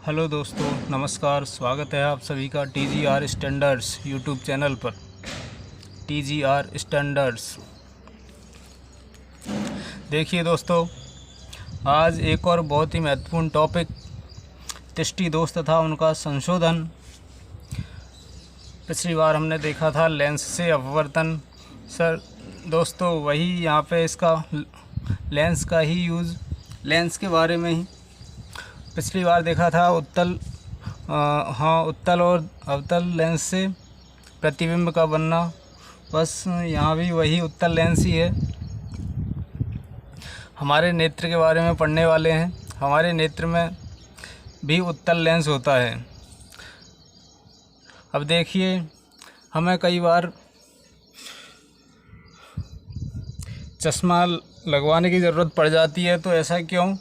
Hello दोस्तों, नमस्कार। स्वागत है आप सभी का TGR स्टैंडर्ड्स यूट्यूब चैनल पर। TGR standards. देखिए दोस्तों, आज एक और बहुत ही महत्वपूर्ण टॉपिक, दृष्टि दोष तथा उनका संशोधन। पिछली बार हमने देखा था लेंस से अपवर्तन। सर दोस्तों, वही यहाँ पे इसका लेंस का ही यूज़, लेंस के बारे में ही पिछली बार देखा था। उत्तल और अवतल लेंस से प्रतिबिंब का बनना। बस यहाँ भी वही उत्तल लेंस ही है। हमारे नेत्र के बारे में पढ़ने वाले हैं। हमारे नेत्र में भी उत्तल लेंस होता है। अब देखिए, हमें कई बार चश्मा लगवाने की ज़रूरत पड़ जाती है। तो ऐसा क्यों,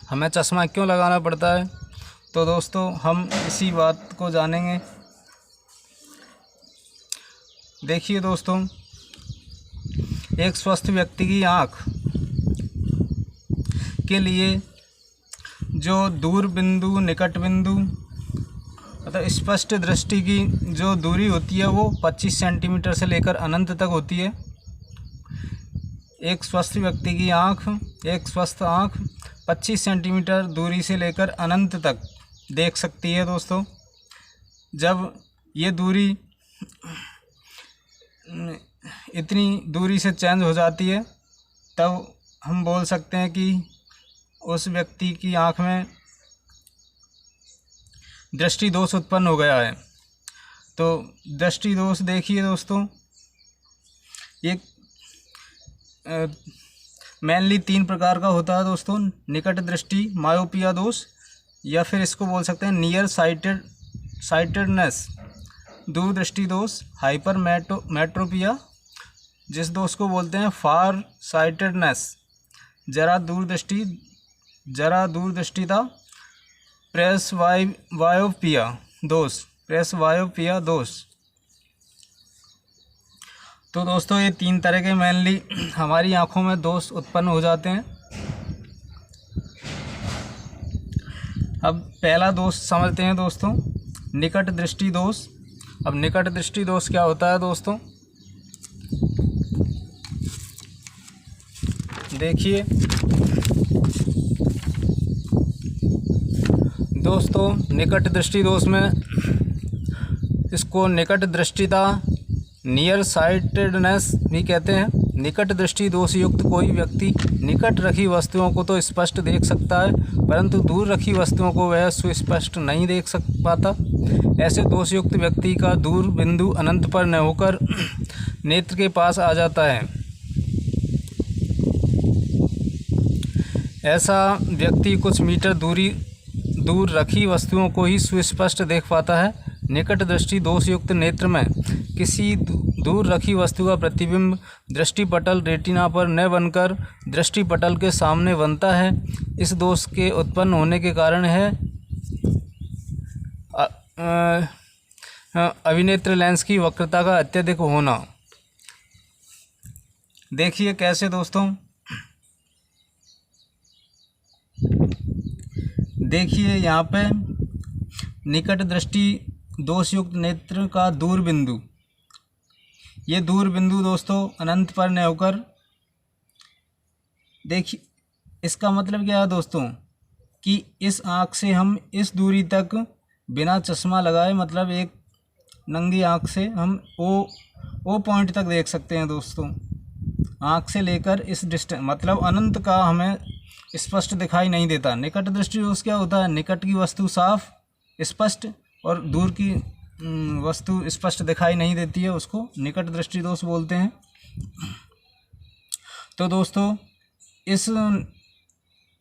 हमें चश्मा क्यों लगाना पड़ता है? तो दोस्तों, हम इसी बात को जानेंगे। देखिए दोस्तों, एक स्वस्थ व्यक्ति की आँख के लिए जो दूर बिंदु, निकट बिंदु, मतलब स्पष्ट दृष्टि की जो दूरी होती है वो 25 सेंटीमीटर से लेकर अनंत तक होती है। एक स्वस्थ व्यक्ति की आँख, एक स्वस्थ आँख 25 सेंटीमीटर दूरी से लेकर अनंत तक देख सकती है दोस्तों। जब ये दूरी इतनी दूरी से चेंज हो जाती है, तब हम बोल सकते हैं कि उस व्यक्ति की आँख में दृष्टि दोष उत्पन्न हो गया है। तो दृष्टि दोष देखिए दोस्तों, एक मेनली 3 प्रकार का होता है दोस्तों। निकट दृष्टि, मायोपिया दोष, या फिर इसको बोल सकते हैं नियर साइटेडनेस, दूरदृष्टि दोष, हाइपर मेट्रोपिया, जिस दोष को बोलते हैं फार साइटेडनेस, जरा दूरदृष्टिता, प्रेसवायोपिया दोष। तो दोस्तों, ये 3 तरह के मेनली हमारी आँखों में दोष उत्पन्न हो जाते हैं। अब पहला दोष समझते हैं दोस्तों, निकट दृष्टि दोष। अब निकट दृष्टि दोष क्या होता है दोस्तों? देखिए दोस्तों, निकट दृष्टि दोष में इसको निकट दृष्टिता, नियर साइटेडनेस भी कहते हैं। निकट दृष्टि दोष युक्त कोई व्यक्ति निकट रखी वस्तुओं को तो स्पष्ट देख सकता है, परंतु दूर रखी वस्तुओं को वह सुस्पष्ट नहीं देख पाता। ऐसे दोष युक्त व्यक्ति का दूर बिंदु अनंत पर न होकर नेत्र के पास आ जाता है। ऐसा व्यक्ति कुछ मीटर दूर रखी वस्तुओं को ही सुस्पष्ट देख पाता है। निकट दृष्टि दोष युक्त नेत्र में किसी दूर रखी वस्तु का प्रतिबिंब दृष्टिपटल रेटिना पर न बनकर दृष्टिपटल के सामने बनता है। इस दोष के उत्पन्न होने के कारण है अभिनेत्र लेंस की वक्रता का अत्यधिक होना। देखिए कैसे दोस्तों, देखिए यहाँ पे निकट दृष्टि दोष युक्त नेत्र का दूर बिंदु, ये दूर बिंदु दोस्तों अनंत पर न होकर, देखिए इसका मतलब क्या है दोस्तों, कि इस आँख से हम इस दूरी तक बिना चश्मा लगाए, मतलब एक नंगी आँख से हम ओ पॉइंट तक देख सकते हैं दोस्तों। आँख से लेकर इस डिस्टेंस, मतलब अनंत का हमें स्पष्ट दिखाई नहीं देता। निकट दृष्टि दोष क्या होता है? निकट की वस्तु साफ स्पष्ट और दूर की वस्तु स्पष्ट दिखाई नहीं देती है, उसको निकट दृष्टि दोष बोलते हैं। तो दोस्तों,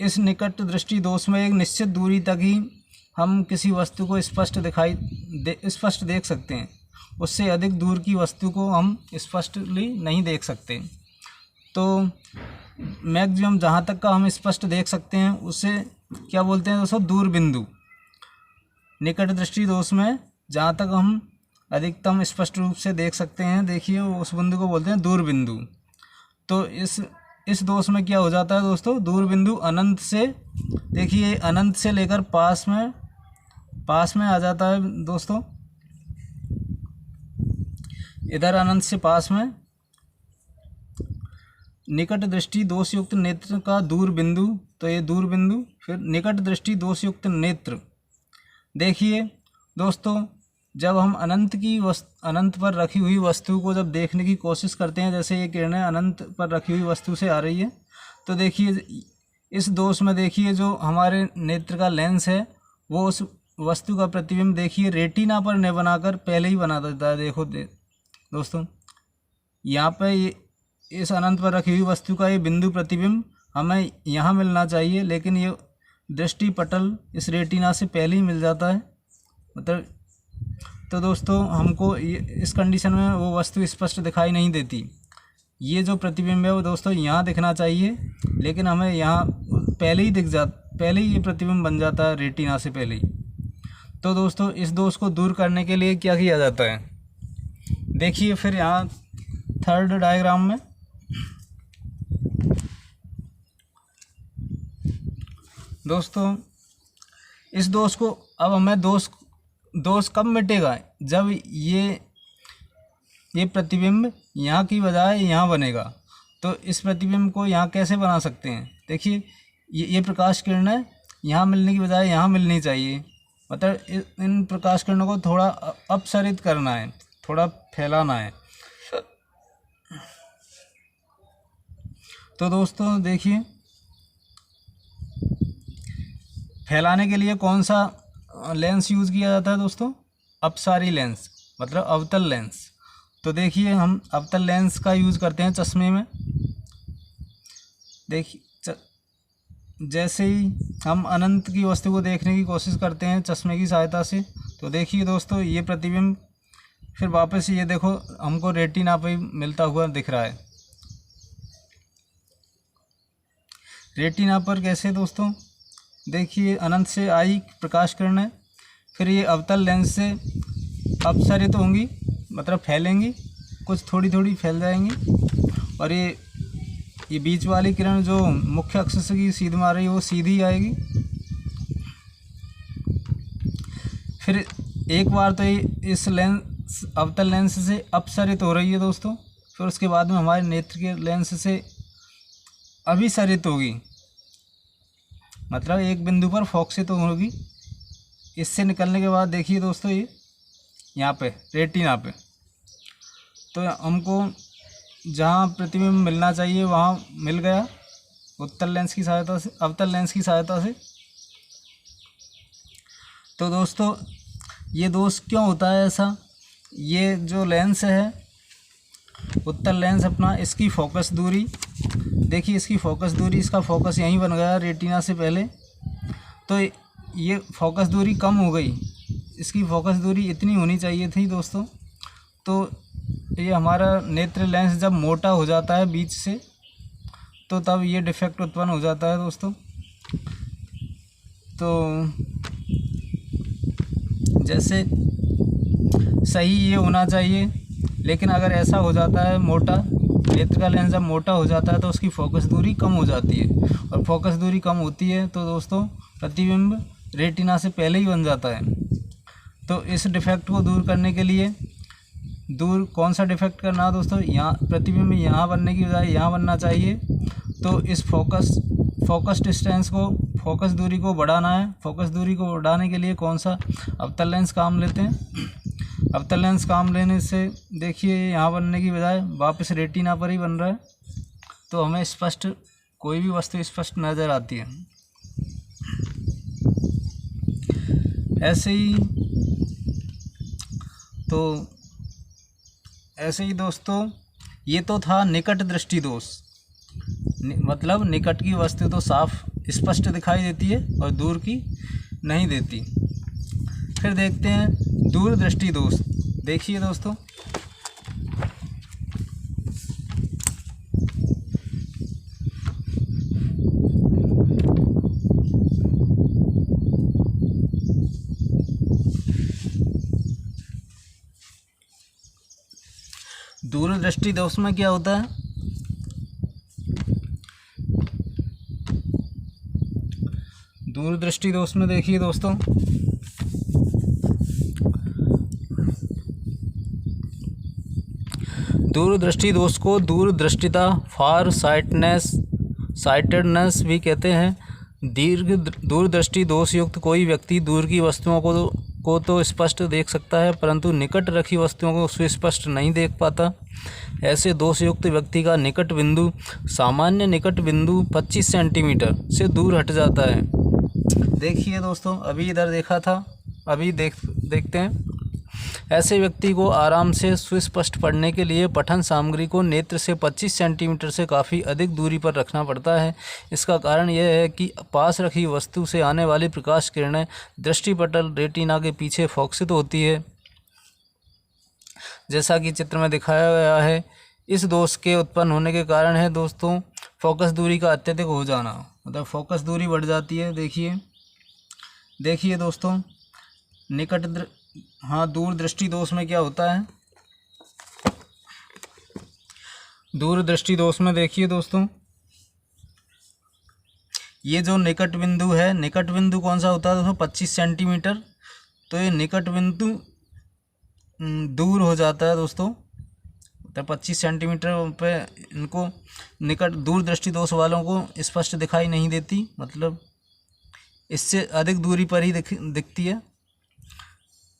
इस निकट दृष्टि दोष में एक निश्चित दूरी तक ही हम किसी वस्तु को स्पष्ट देख सकते हैं। उससे अधिक दूर की वस्तु को हम स्पष्टली नहीं देख सकते। तो मैक्सिमम जहाँ तक का हम स्पष्ट देख सकते हैं उसे क्या बोलते हैं दोस्तों? दूर बिंदु। निकट दृष्टि दोष में जहाँ तक हम अधिकतम स्पष्ट रूप से देख सकते हैं, देखिए उस बिंदु को बोलते हैं दूर बिंदु। तो इस दोष में क्या हो जाता है दोस्तों? दूर बिंदु अनंत से देखिए अनंत से लेकर पास में आ जाता है दोस्तों। इधर अनंत से पास में निकट दृष्टि दोष युक्त नेत्र का दूर बिंदु, तो ये दूर बिंदु। फिर निकट दृष्टि दोष युक्त नेत्र। देखिए दोस्तों, जब हम अनंत पर रखी हुई वस्तु को जब देखने की कोशिश करते हैं, जैसे ये किरणें अनंत पर रखी हुई वस्तु से आ रही है, तो देखिए इस दोष में देखिए जो हमारे नेत्र का लेंस है वो उस वस्तु का प्रतिबिंब देखिए रेटिना पर न बनाकर पहले ही बना देता है। देखो दोस्तों, यहाँ पे इस अनंत पर रखी हुई वस्तु का ये बिंदु प्रतिबिंब हमें यहाँ मिलना चाहिए, लेकिन ये दृष्टि पटल इस रेटिना से पहले ही मिल जाता है। मतलब तो दोस्तों हमको इस कंडीशन में वो वस्तु स्पष्ट दिखाई नहीं देती। ये जो प्रतिबिंब है वो दोस्तों यहाँ दिखना चाहिए, लेकिन हमें यहाँ पहले ही ये प्रतिबिंब बन जाता है रेटिना से पहले ही। तो दोस्तों इस दोष को दूर करने के लिए क्या किया जाता है, देखिए फिर यहाँ थर्ड डायग्राम में दोस्तों इस दोष को, अब हमें दोष कब मिटेगा, जब ये प्रतिबिंब यहाँ की बजाय यहाँ बनेगा। तो इस प्रतिबिंब को यहाँ कैसे बना सकते हैं, देखिए ये प्रकाश किरणें यहाँ मिलने की बजाय यहाँ मिलनी चाहिए। मतलब इन प्रकाश किरणों को थोड़ा अपसरित करना है, थोड़ा फैलाना है। तो दोस्तों देखिए फैलाने के लिए कौन सा लेंस यूज़ किया जाता है दोस्तों, अपसारी लेंस, मतलब अवतल लेंस। तो देखिए हम अवतल लेंस का यूज़ करते हैं चश्मे में। देखिए जैसे ही हम अनंत की वस्तु को देखने की कोशिश करते हैं चश्मे की सहायता से, तो देखिए दोस्तों ये प्रतिबिंब फिर वापस ये देखो हमको रेटिना पे मिलता हुआ दिख रहा है। रेटिना पर कैसे दोस्तों, देखिए अनंत से आई प्रकाश किरणें फिर ये अवतल लेंस से अपसरित होंगी, मतलब फैलेंगी, कुछ थोड़ी थोड़ी फैल जाएंगी, और ये बीच वाली किरण जो मुख्य अक्ष की सीधी मार रही है वो सीधी आएगी। फिर एक बार तो ये इस लेंस अवतल लेंस से अपसरित हो रही है दोस्तों, फिर उसके बाद में हमारे नेत्र के लेंस से अभिसरित होगी, मतलब एक बिंदु पर फोकसित होगी। इससे निकलने के बाद देखिए दोस्तों ये यहाँ पे रेटिना पे, तो हमको जहाँ प्रतिबिंब मिलना चाहिए वहाँ मिल गया अवतल लेंस की सहायता से। तो दोस्तों ये दोष क्यों होता है ऐसा, ये जो लेंस है उत्तल लेंस अपना, इसकी फोकस दूरी देखिए, इसकी फोकस दूरी, इसका फोकस यहीं बन गया रेटिना से पहले, तो ये फोकस दूरी कम हो गई। इसकी फोकस दूरी इतनी होनी चाहिए थी दोस्तों। तो ये हमारा नेत्र लेंस जब मोटा हो जाता है बीच से, तो तब ये डिफेक्ट उत्पन्न हो जाता है दोस्तों। तो जैसे सही ये होना चाहिए, लेकिन अगर ऐसा हो जाता है मोटा, नेत्र का लेंस जब मोटा हो जाता है तो उसकी फोकस दूरी कम हो जाती है, और फोकस दूरी कम होती है तो दोस्तों प्रतिबिंब रेटिना से पहले ही बन जाता है। तो इस डिफेक्ट को दूर करने के लिए, कौन सा डिफेक्ट करना है दोस्तों, यहाँ प्रतिबिंब यहाँ बनने की बजाय यहाँ बनना चाहिए। तो इस फोकस डिस्टेंस को, फोकस दूरी को बढ़ाना है। फोकस दूरी को बढ़ाने के लिए कौन सा, अवतल लेंस काम लेते हैं। अवतल लेंस काम लेने से देखिए यहाँ बनने की बजाय वापस रेटिना पर ही बन रहा है, तो हमें स्पष्ट कोई भी वस्तु स्पष्ट नज़र आती है। ऐसे ही दोस्तों ये तो था निकट दृष्टि दोष, मतलब निकट की वस्तु तो साफ स्पष्ट दिखाई देती है और दूर की नहीं देती। फिर देखते हैं दूर दृष्टि दोष। देखिए दोस्तों दूरदृष्टि दोष में क्या होता है, दूरदृष्टि दोष में देखिए दोस्तों, दूरदृष्टि दोष को दूरदृष्टिता, फार साइटेडनेस भी कहते हैं। दूरदृष्टि दोष युक्त कोई व्यक्ति दूर की वस्तुओं को तो स्पष्ट देख सकता है, परंतु निकट रखी वस्तुओं को सुस्पष्ट नहीं देख पाता। ऐसे दोष युक्त व्यक्ति का निकट बिंदु सामान्य निकट बिंदु 25 सेंटीमीटर से दूर हट जाता है। देखिए दोस्तों, अभी इधर देखा था, अभी देखते हैं। ऐसे व्यक्ति को आराम से सुस्पष्ट पढ़ने के लिए पठन सामग्री को नेत्र से 25 सेंटीमीटर से काफ़ी अधिक दूरी पर रखना पड़ता है। इसका कारण यह है कि पास रखी वस्तु से आने वाली प्रकाश किरणें दृष्टिपटल रेटिना के पीछे फोकसित होती है, जैसा कि चित्र में दिखाया गया है। इस दोष के उत्पन्न होने के कारण है दोस्तों फोकस दूरी का अत्यधिक हो जाना, मतलब फोकस दूरी बढ़ जाती है। देखिए दोस्तों, दूरदृष्टि दोष में क्या होता है। दूरदृष्टि दोष में देखिए दोस्तों, ये जो निकट बिंदु है, निकट बिंदु कौन सा होता है दोस्तों, 25 सेंटीमीटर। तो ये निकट बिंदु दूर हो जाता है दोस्तों, तो 25 सेंटीमीटर पे इनको निकट दूरदृष्टि दोष वालों को स्पष्ट दिखाई नहीं देती, मतलब इससे अधिक दूरी पर ही दिखती है।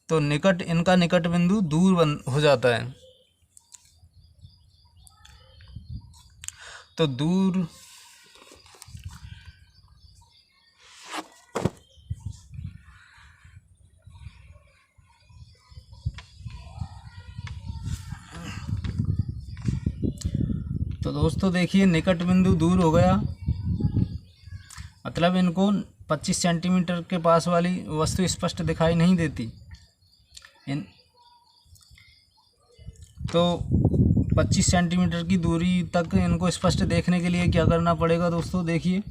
तो इनका निकट बिंदु दूर हो जाता है। तो दोस्तों देखिए, निकट बिंदु दूर हो गया, मतलब इनको 25 सेंटीमीटर के पास वाली वस्तु स्पष्ट दिखाई नहीं देती। तो 25 सेंटीमीटर की दूरी तक इनको स्पष्ट देखने के लिए क्या करना पड़ेगा दोस्तों। देखिए,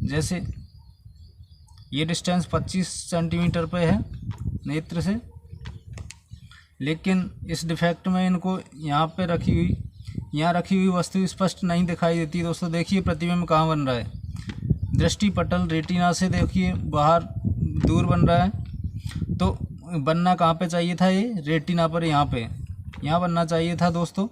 जैसे ये डिस्टेंस 25 सेंटीमीटर पे है नेत्र से, लेकिन इस डिफेक्ट में इनको यहाँ रखी हुई वस्तु स्पष्ट नहीं दिखाई देती दोस्तों। देखिए प्रतिबिंब कहाँ बन रहा है, दृष्टिपटल रेटिना से देखिए बाहर दूर बन रहा है। तो बनना कहाँ पे चाहिए था, ये रेटिना पर, यहाँ बनना चाहिए था दोस्तों।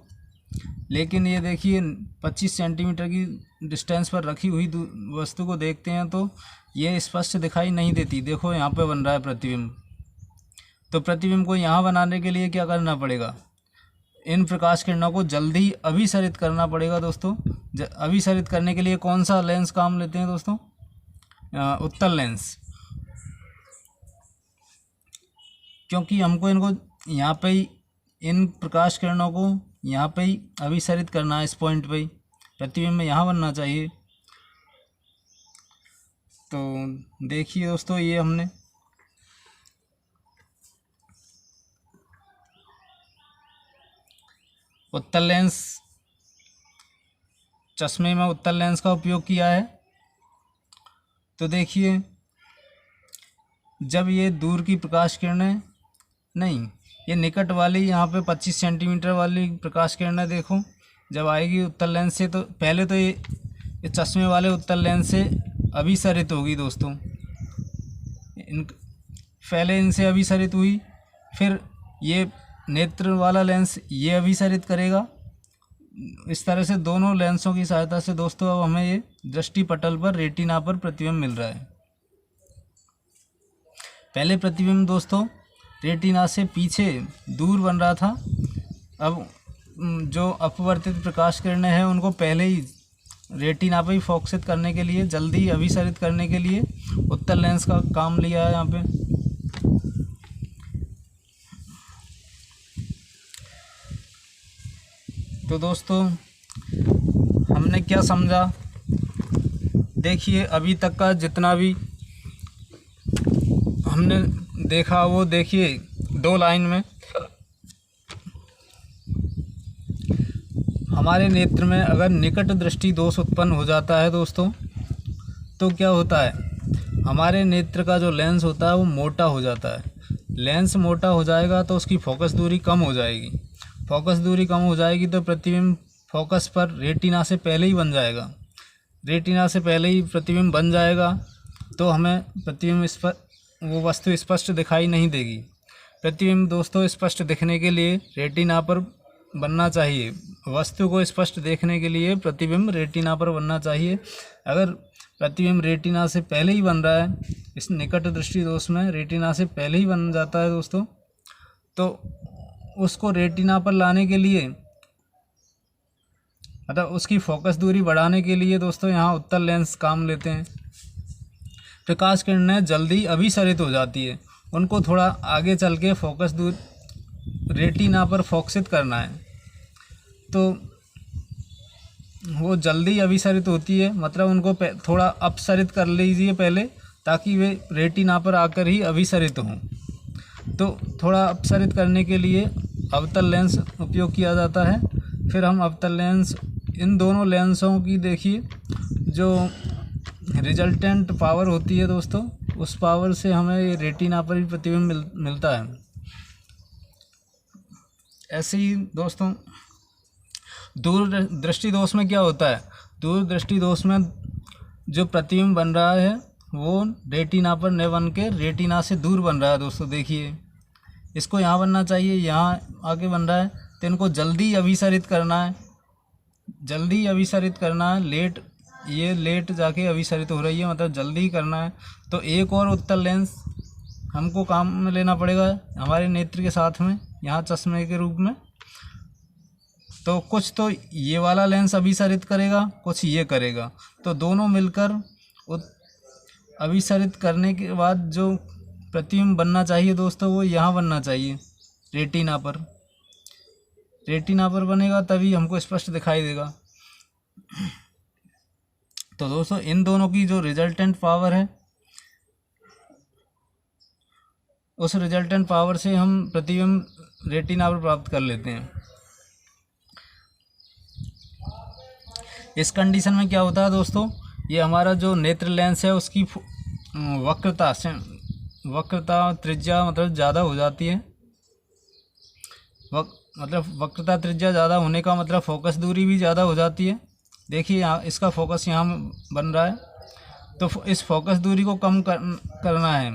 लेकिन ये देखिए 25 सेंटीमीटर की डिस्टेंस पर रखी हुई वस्तु को देखते हैं तो ये स्पष्ट दिखाई नहीं देती। देखो यहाँ पे बन रहा है प्रतिबिंब। तो प्रतिबिंब को यहाँ बनाने के लिए क्या करना पड़ेगा, इन प्रकाश किरणों को जल्दी अभिसरित करना पड़ेगा दोस्तों। अभिसरित करने के लिए कौन सा लेंस काम लेते हैं दोस्तों, उत्तल लेंस, क्योंकि हमको इनको यहाँ पे ही, इन प्रकाश किरणों को यहाँ पे ही अभिसरित करना है, इस पॉइंट पे ही प्रतिबिंब यहाँ बनना चाहिए। तो देखिए दोस्तों, ये हमने उत्तल लेंस, चश्मे में उत्तल लेंस का उपयोग किया है। तो देखिए, जब ये दूर की प्रकाश किरणें नहीं, ये निकट वाली यहाँ पे 25 सेंटीमीटर वाली प्रकाश किरणें देखो जब आएगी उत्तल लेंस से, तो पहले तो ये चश्मे वाले उत्तल लेंस से अभिसरित होगी दोस्तों। पहले इनसे अभिसरित हुई, फिर ये नेत्र वाला लेंस ये अभिसरित करेगा। इस तरह से दोनों लेंसों की सहायता से दोस्तों अब हमें ये दृष्टिपटल पर, रेटिना पर प्रतिबिंब मिल रहा है। पहले प्रतिबिंब दोस्तों रेटिना से पीछे दूर बन रहा था। अब जो अपवर्तित प्रकाश किरणें हैं उनको पहले ही रेटिना पर ही फोकसित करने के लिए, जल्दी अभिसरित करने के लिए उत्तल लेंस का काम लिया है यहाँ पे। तो दोस्तों हमने क्या समझा, देखिए अभी तक का जितना भी हमने देखा वो देखिए 2 लाइन में। हमारे नेत्र में अगर निकट दृष्टि दोष उत्पन्न हो जाता है दोस्तों, तो क्या होता है, हमारे नेत्र का जो लेंस होता है वो मोटा हो जाता है। लेंस मोटा हो जाएगा तो उसकी फोकस दूरी कम हो जाएगी। फोकस दूरी कम हो जाएगी तो प्रतिबिंब फोकस पर रेटिना से पहले ही बन जाएगा। रेटिना से पहले ही प्रतिबिंब बन जाएगा तो हमें प्रतिबिंब वो वस्तु स्पष्ट दिखाई नहीं देगी। प्रतिबिंब दोस्तों स्पष्ट दिखने के लिए रेटिना पर बनना चाहिए। वस्तु को स्पष्ट देखने के लिए प्रतिबिंब रेटिना पर बनना चाहिए। अगर प्रतिबिंब रेटिना से पहले ही बन रहा है, इस निकट दृष्टि दोष में रेटिना से पहले ही बन जाता है दोस्तों, तो उसको रेटिना पर लाने के लिए, मतलब उसकी फोकस दूरी बढ़ाने के लिए दोस्तों यहाँ उत्तल लेंस काम लेते हैं। प्रकाश किरणें जल्दी अभिसरित हो जाती है, उनको थोड़ा आगे चल के फोकस दूर रेटिना पर फोकसित करना है, तो वो जल्दी अभिसरित होती है, मतलब उनको थोड़ा अपसरित कर लीजिए पहले, ताकि वे रेटिना पर आकर ही अभिसरित हों। तो थोड़ा अपसरित करने के लिए अवतल लेंस उपयोग किया जाता है। फिर हम अवतल लेंस, इन दोनों लेंसों की देखिए जो रिजल्टेंट पावर होती है दोस्तों, उस पावर से हमें रेटिना पर ही प्रतिबिंब मिलता है। ऐसे ही दोस्तों दूर दृष्टि दोष में क्या होता है, दूर दृष्टि दोष में जो प्रतिबिंब बन रहा है वो रेटिना पर न बन के रेटिना से दूर बन रहा है दोस्तों। देखिए इसको यहाँ बनना चाहिए, यहाँ आके बन रहा है, तो इनको जल्दी अभिसरित करना है, जल्दी अभिसरित करना है। ये लेट जाके अभिसरित हो रही है, मतलब जल्दी करना है। तो एक और उत्तल लेंस हमको काम में लेना पड़ेगा हमारे नेत्र के साथ में, यहाँ चश्मे के रूप में। तो कुछ तो ये वाला लेंस अभिसरित करेगा, कुछ ये करेगा, तो दोनों मिलकर अभिसरित करने के बाद जो प्रतिबिंब बनना चाहिए दोस्तों वो यहाँ बनना चाहिए, रेटिना पर। रेटिना पर बनेगा तभी हमको स्पष्ट दिखाई देगा। तो दोस्तों इन दोनों की जो रिजल्टेंट पावर है, उस रिजल्टेंट पावर से हम प्रतिबिंब रेटिना पर प्राप्त कर लेते हैं। इस कंडीशन में क्या होता है दोस्तों, ये हमारा जो नेत्र लेंस है उसकी वक्रता त्रिज्या मतलब ज़्यादा हो जाती है। मतलब वक्रता त्रिज्या ज़्यादा होने का मतलब फोकस दूरी भी ज़्यादा हो जाती है। देखिए यहाँ इसका फोकस यहाँ बन रहा है, तो इस फोकस दूरी को कम करना है।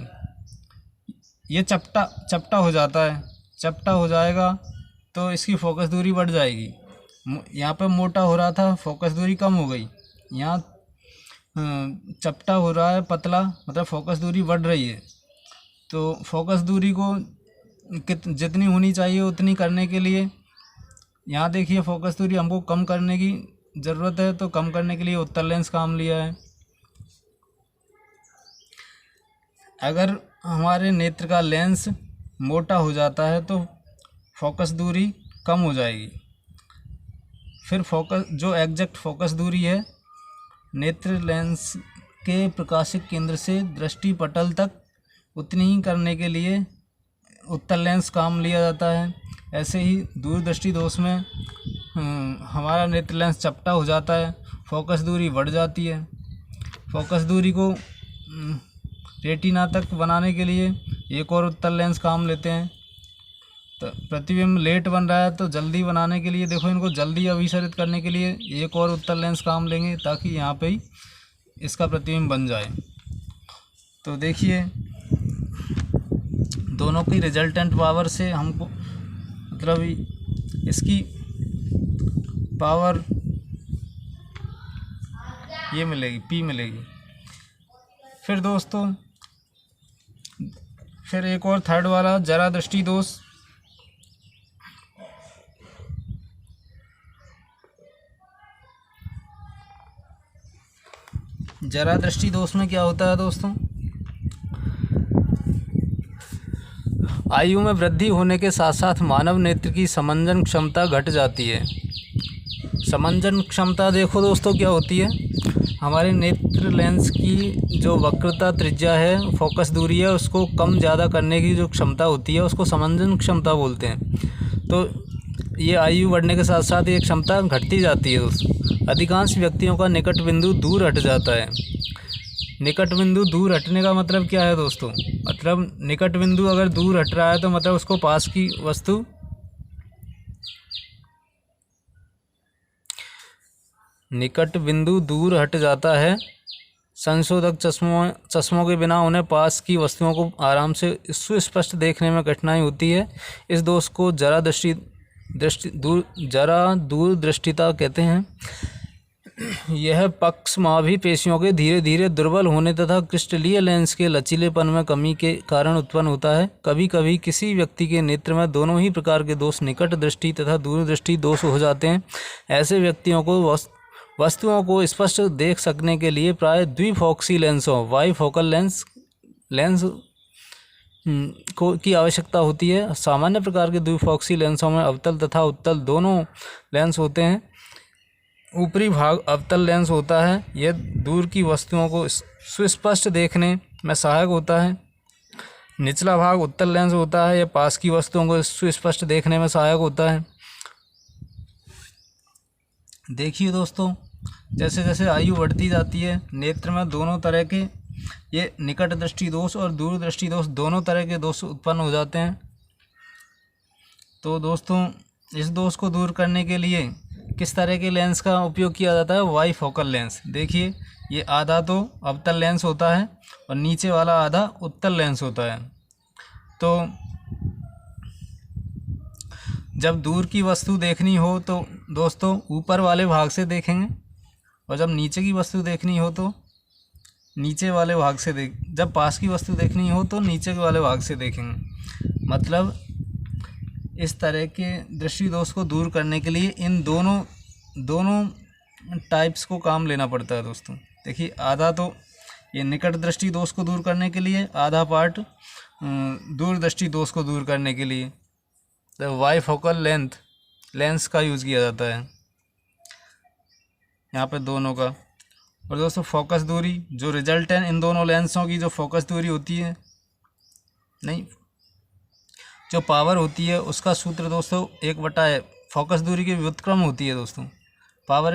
ये चपटा हो जाता है, चपटा हो जाएगा तो इसकी फोकस दूरी बढ़ जाएगी। यहाँ पे मोटा हो रहा था, फोकस दूरी कम हो गई। यहाँ चपटा हो रहा है, पतला, मतलब फोकस दूरी बढ़ रही है। तो फोकस दूरी को जितनी होनी चाहिए उतनी करने के लिए यहाँ देखिए फोकस दूरी हमको कम करने की ज़रूरत है, तो कम करने के लिए उत्तल लेंस काम लिया है। अगर हमारे नेत्र का लेंस मोटा हो जाता है तो फोकस दूरी कम हो जाएगी। फिर जो एग्जैक्ट फोकस दूरी है नेत्र लेंस के प्रकाशिक केंद्र से दृष्टि पटल तक, उतनी ही करने के लिए उत्तल लेंस काम लिया जाता है। ऐसे ही दूरदृष्टि दोष में हमारा नेत्र लेंस चपटा हो जाता है, फोकस दूरी बढ़ जाती है। फोकस दूरी को रेटिना तक बनाने के लिए एक और उत्तल लेंस काम लेते हैं। तो प्रतिबिंब लेट बन रहा है तो जल्दी बनाने के लिए देखो, इनको जल्दी अभिसरित करने के लिए एक और उत्तल लेंस काम लेंगे, ताकि यहाँ पे ही इसका प्रतिबिंब बन जाए। तो देखिए दोनों की रिजल्टेंट पावर से हमको मतलब इसकी पावर ये मिलेगी, P मिलेगी। फिर दोस्तों फिर एक और थर्ड वाला जरा दृष्टि दोष। जरा दृष्टि दोष में क्या होता है दोस्तों, आयु में वृद्धि होने के साथ साथ मानव नेत्र की समंजन क्षमता घट जाती है। समंजन क्षमता देखो दोस्तों क्या होती है, हमारे नेत्र लेंस की जो वक्रता त्रिज्या है, फोकस दूरी है, उसको कम ज़्यादा करने की जो क्षमता होती है उसको समंजन क्षमता बोलते हैं। तो ये आयु बढ़ने के साथ साथ ये क्षमता घटती जाती है दोस्तों। अधिकांश व्यक्तियों का निकट बिंदु दूर हट जाता है। निकट बिंदु दूर हटने का मतलब क्या है दोस्तों, मतलब निकट बिंदु अगर दूर हट रहा है तो मतलब उसको पास की वस्तु निकट बिंदु दूर हट जाता है संशोधक चश्मों के बिना उन्हें पास की वस्तुओं को आराम से सुस्पष्ट देखने में कठिनाई होती है। इस दोष को दूरदृष्टिता कहते हैं। यह पक्षमाभी पेशियों के धीरे धीरे दुर्बल होने तथा क्रिस्टलीय लेंस के लचीलेपन में कमी के कारण उत्पन्न होता है। कभी कभी किसी व्यक्ति के नेत्र में दोनों ही प्रकार के दोष, निकट दृष्टि तथा दूरदृष्टि दोष हो जाते हैं। ऐसे व्यक्तियों को वस्तुओं को स्पष्ट देख सकने के लिए प्राय द्विफोक्सी लेंसों, बाइफोकल लेंस की आवश्यकता होती है। सामान्य प्रकार के द्विफोक्सी लेंसों में अवतल तथा उत्तल दोनों लेंस होते हैं। ऊपरी भाग अवतल लेंस होता है। यह दूर की वस्तुओं को सुस्पष्ट देखने में सहायक होता है। निचला भाग उत्तल लेंस होता है। यह पास की वस्तुओं को सुस्पष्ट देखने में सहायक होता है। देखिए दोस्तों, जैसे जैसे आयु बढ़ती जाती है, नेत्र में दोनों तरह के, ये निकट दृष्टि दोष और दूरदृष्टि दोष, दोनों तरह के दोष उत्पन्न हो जाते हैं। तो दोस्तों, इस दोष को दूर करने के लिए किस तरह के लेंस का उपयोग किया जाता है? Bifocal lens. देखिए, ये आधा तो अवतल लेंस होता है और नीचे वाला आधा उत्तल लेंस होता है। तो जब दूर की वस्तु देखनी हो तो दोस्तों ऊपर वाले भाग से देखेंगे, और जब नीचे की वस्तु देखनी हो तो नीचे वाले भाग से जब पास की वस्तु देखनी हो तो नीचे वाले भाग से देखेंगे। मतलब इस तरह के दृष्टि दोष को दूर करने के लिए इन दोनों टाइप्स को काम लेना पड़ता है दोस्तों। देखिए, आधा तो ये निकट दृष्टि दोष को दूर करने के लिए, आधा पार्ट दूरदृष्टि दोष को दूर करने के लिए तो बाइफोकल लेंस का यूज़ किया जाता है यहाँ पे दोनों का। और दोस्तों, फोकस दूरी जो रिजल्ट है इन दोनों लेंसों की, जो फोकस दूरी होती है, नहीं, जो पावर होती है उसका सूत्र दोस्तों 1/, फोकस दूरी की व्युत्क्रम होती है दोस्तों। पावर